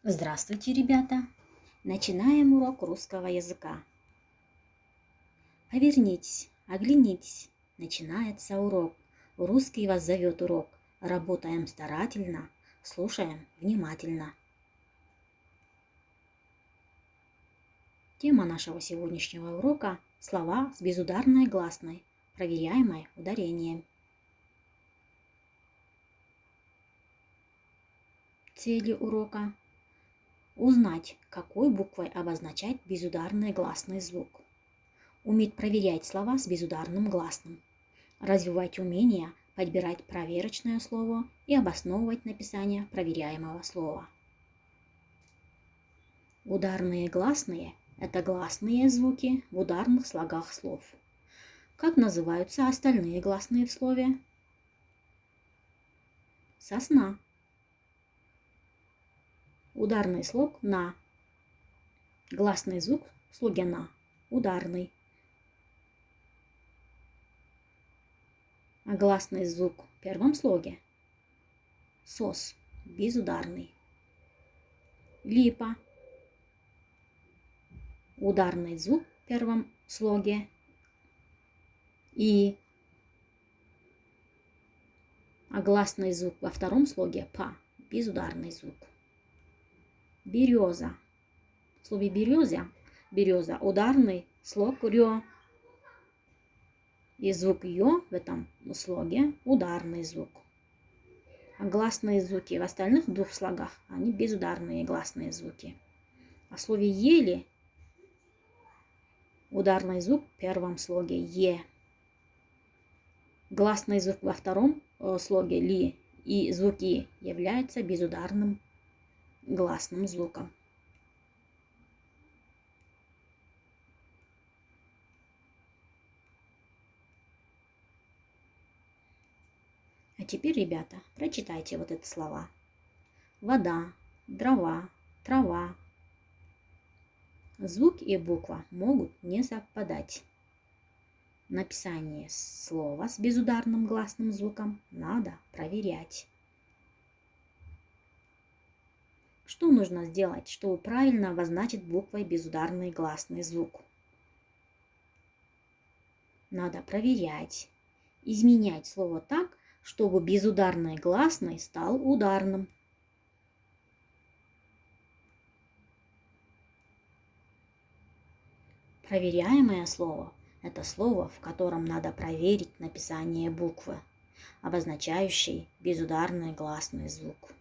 Здравствуйте, ребята! Начинаем урок русского языка. Повернитесь, оглянитесь. Начинается урок. Русский вас зовет урок. Работаем старательно, слушаем внимательно. Тема нашего сегодняшнего урока – слова с безударной гласной, проверяемой ударением. Цели урока – узнать, какой буквой обозначать безударный гласный звук. Уметь проверять слова с безударным гласным. Развивать умение подбирать проверочное слово и обосновывать написание проверяемого слова. Ударные гласные – это гласные звуки в ударных слогах слов. Как называются остальные гласные в слове? Сосна. Ударный слог «на». Гласный звук в слоге «на» – ударный. А гласный звук в первом слоге – сос, безударный. Липа. Ударный звук в первом слоге и, а гласный звук во втором слоге па, безударный звук. Береза. В слове береза ударный слог рё. И звук ё в этом слоге ударный звук. А гласные звуки в остальных двух слогах, они безударные гласные звуки. А в слове ели ударный звук в первом слоге е. Гласный звук во втором слоге ли и звук и является безударным гласным звуком. А теперь, ребята, прочитайте вот эти слова. Вода, дрова, трава. Звук и буква могут не совпадать. Написание слова с безударным гласным звуком надо проверять. Что нужно сделать, чтобы правильно обозначить буквой безударный гласный звук? Надо проверять, изменять слово так, чтобы безударный гласный стал ударным. Проверяемое слово – это слово, в котором надо проверить написание буквы, обозначающей безударный гласный звук.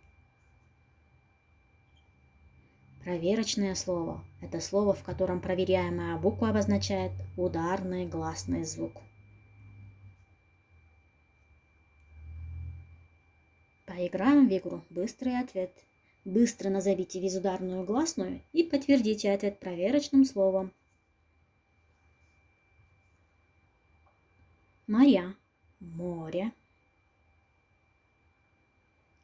Проверочное слово – это слово, в котором проверяемая буква обозначает ударный гласный звук. Поиграем в игру «Быстрый ответ». Быстро назовите безударную гласную и подтвердите ответ проверочным словом. Моря – море.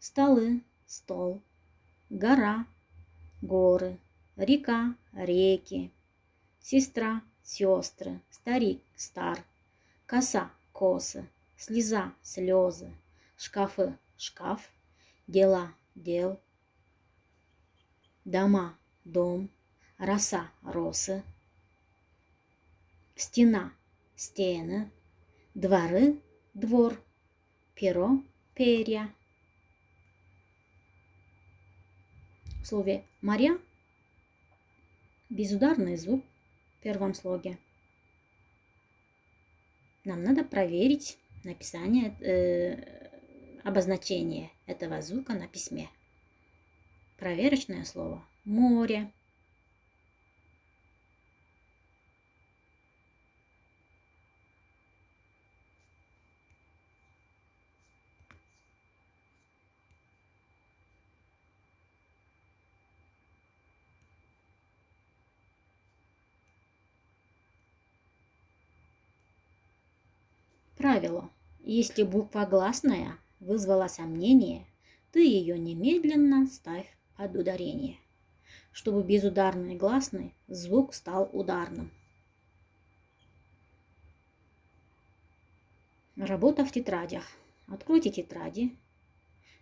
Столы – стол. Гора – горы. Река – реки. Сестра – сестры. Старик – стар. Коса – косы. Слеза – слезы. Шкафы – шкаф. Дела – дел. Дома – дом. Роса – росы. Стена – стены. Дворы – двор. Перо – перья. В слове «моря» безударный звук в первом слоге. Нам надо проверить написание, обозначение этого звука на письме. Проверочное слово «море». Правило. Если буква гласная вызвала сомнение, ты ее немедленно ставь под ударение, чтобы безударный гласный звук стал ударным. Работа в тетрадях. Откройте тетради,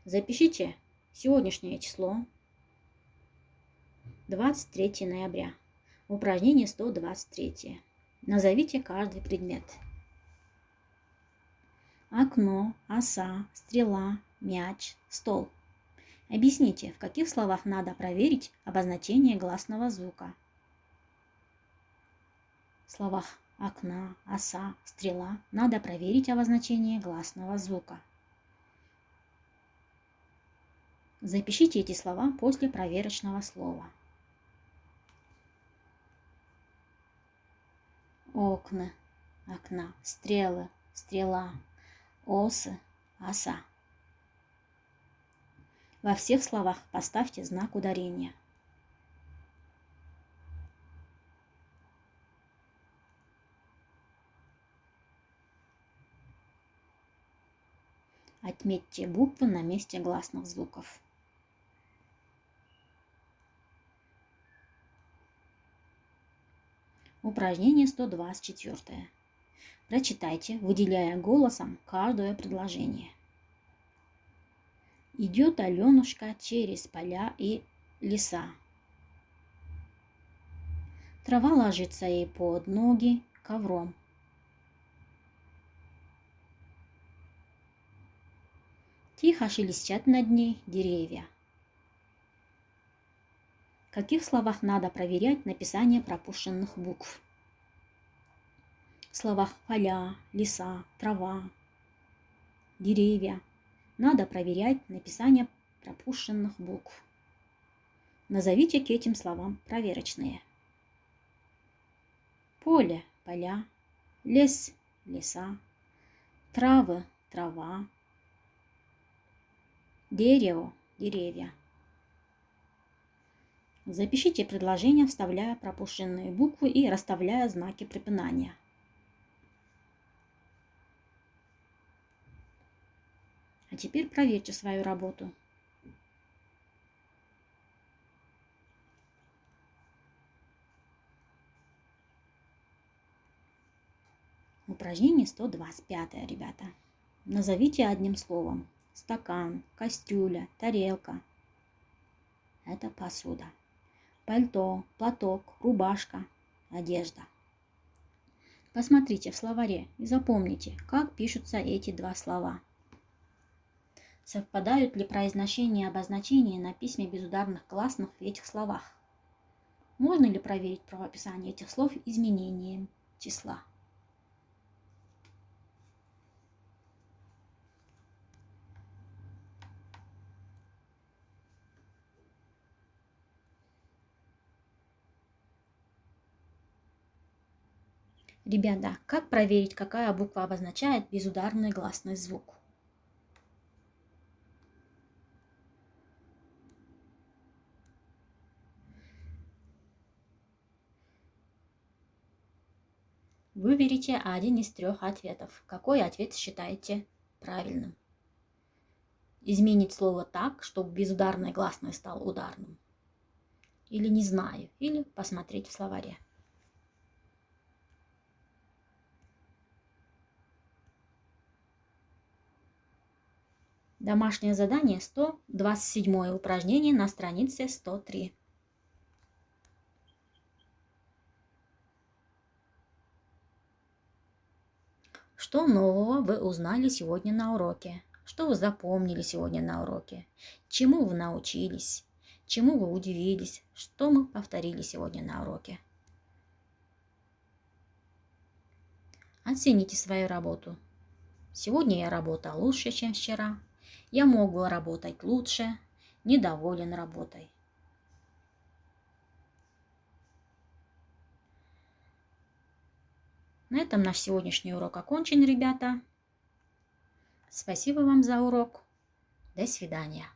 запишите сегодняшнее число, 23 ноября. Упражнение 123. Назовите каждый предмет. Окно, оса, стрела, мяч, стол. Объясните, в каких словах надо проверить обозначение гласного звука. В словах окна, оса, стрела надо проверить обозначение гласного звука. Запишите эти слова после проверочного слова. Окна, окна, стрелы, стрела, осы, оса. Во всех словах поставьте знак ударения. Отметьте буквы на месте гласных звуков. Упражнение 124. Прочитайте, выделяя голосом каждое предложение. Идет Аленушка через поля и леса. Трава ложится ей под ноги ковром. Тихо шелестят над ней деревья. В каких словах надо проверять написание пропущенных букв? В словах поля, леса, трава, деревья надо проверять написание пропущенных букв. Назовите к этим словам проверочные. Поле, поля, лес, леса, травы, трава, дерево, деревья. Запишите предложения, вставляя пропущенные буквы и расставляя знаки препинания. А теперь проверьте свою работу. Упражнение 125, ребята. Назовите одним словом. Стакан, кастрюля, тарелка. Это посуда. Пальто, платок, рубашка, одежда. Посмотрите в словаре и запомните, как пишутся эти два слова. Совпадают ли произношение и обозначение на письме безударных гласных в этих словах? Можно ли проверить правописание этих слов изменением числа? Ребята, как проверить, какая буква обозначает безударный гласный звук? Выберите один из 3 ответов. Какой ответ считаете правильным? Изменить слово так, чтобы безударный гласный стал ударным. Или не знаю, или посмотреть в словаре. Домашнее задание 127 упражнение на странице 103. Что нового вы узнали сегодня на уроке? Что вы запомнили сегодня на уроке? Чему вы научились? Чему вы удивились? Что мы повторили сегодня на уроке? Оцените свою работу. Сегодня я работал лучше, чем вчера. Я мог бы работать лучше. Недоволен работой. На этом наш сегодняшний урок окончен, ребята. Спасибо вам за урок. До свидания.